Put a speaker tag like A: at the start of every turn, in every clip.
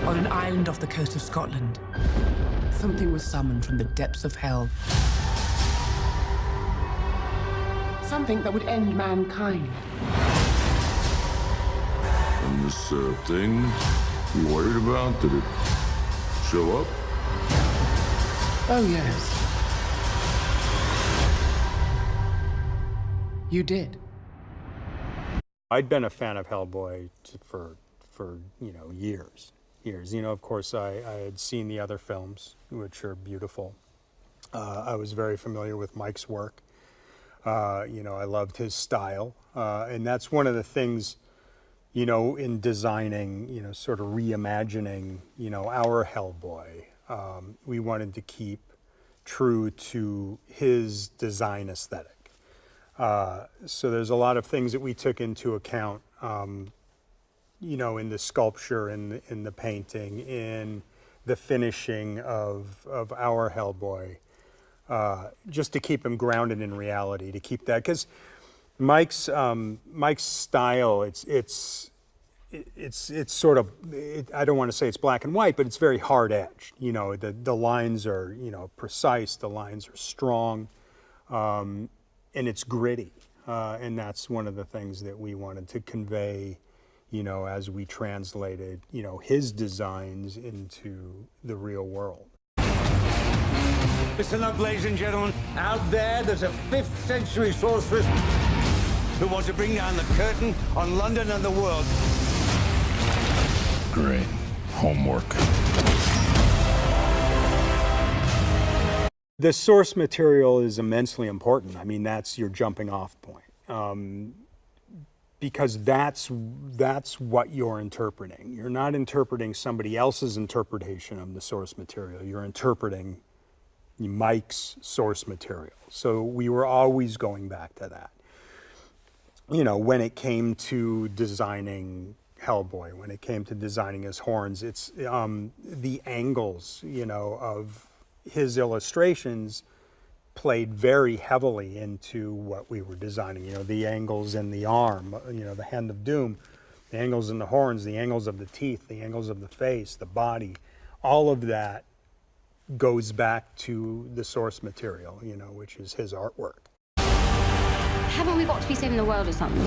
A: On an island off the coast of Scotland, something was summoned from the depths of hell. Something that would end mankind.
B: And this thing you worried about, did it show up?
A: Oh, yes. You did.
C: I'd been a fan of Hellboy for years. Of course, I had seen the other films, which are beautiful. I was very familiar with Mike's work. I loved his style. And that's one of the things, in designing, sort of reimagining, our Hellboy. We wanted to keep true to his design aesthetic. So there's a lot of things that we took into account, in the sculpture, in the painting, in the finishing of our Hellboy, just to keep him grounded in reality, to keep that, because Mike's style, it's sort of, I don't want to say it's black and white, but it's very hard edged. The lines are precise, the lines are strong, and it's gritty, and that's one of the things that we wanted to convey, as we translated, his designs into the real world.
D: Listen up, ladies and gentlemen. Out there's a 5th century sorceress who wants to bring down the curtain on London and the world.
B: Great. Homework.
C: The source material is immensely important. I mean, that's your jumping off point. Because that's what you're interpreting. You're not interpreting somebody else's interpretation of the source material. You're interpreting Mike's source material. So we were always going back to that. When it came to designing Hellboy, when it came to designing his horns, it's the angles, of his illustrations played very heavily into what we were designing. The angles in the arm, the Hand of Doom, the angles in the horns, the angles of the teeth, the angles of the face, the body, all of that goes back to the source material, which is his artwork.
E: Haven't we got to be saving the world or something?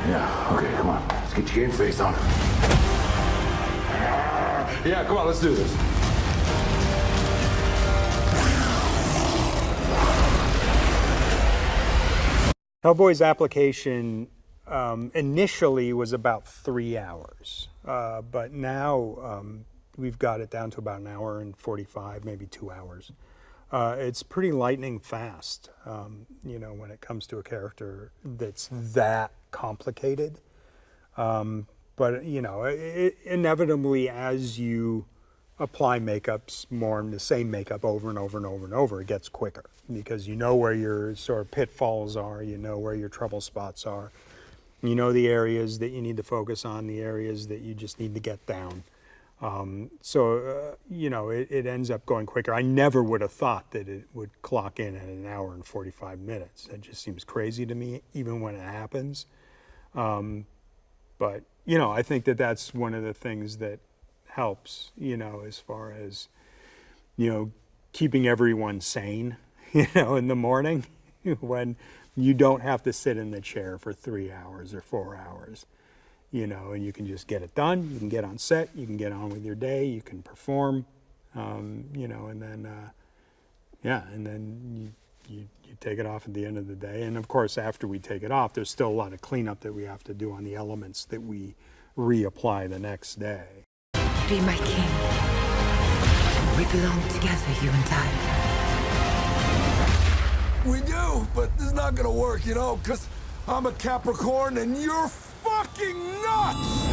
B: Yeah, okay, come on. Let's get your game face on. Yeah, come on, let's do this.
C: Hellboy's application initially was about 3 hours, but now we've got it down to about an hour and 45, maybe 2 hours. It's pretty lightning fast, when it comes to a character that's that complicated. But, inevitably, as you apply makeups, the same makeup over and over and over and over, it gets quicker because you know where your sort of pitfalls are, you know where your trouble spots are, you know the areas that you need to focus on, the areas that you just need to get down. It ends up going quicker. I never would have thought that it would clock in at an hour and 45 minutes. That just seems crazy to me, even when it happens. But, I think that that's one of the things that helps, as far as, keeping everyone sane, in the morning when you don't have to sit in the chair for 3 hours or 4 hours, and you can just get it done. You can get on set, you can get on with your day, you can perform, and then you take it off at the end of the day. And of course, after we take it off, there's still a lot of cleanup that we have to do on the elements that we reapply the next day.
F: Be my king. We belong together, you and I.
G: We do, but this is not gonna work, because I'm a Capricorn and you're fucking nuts!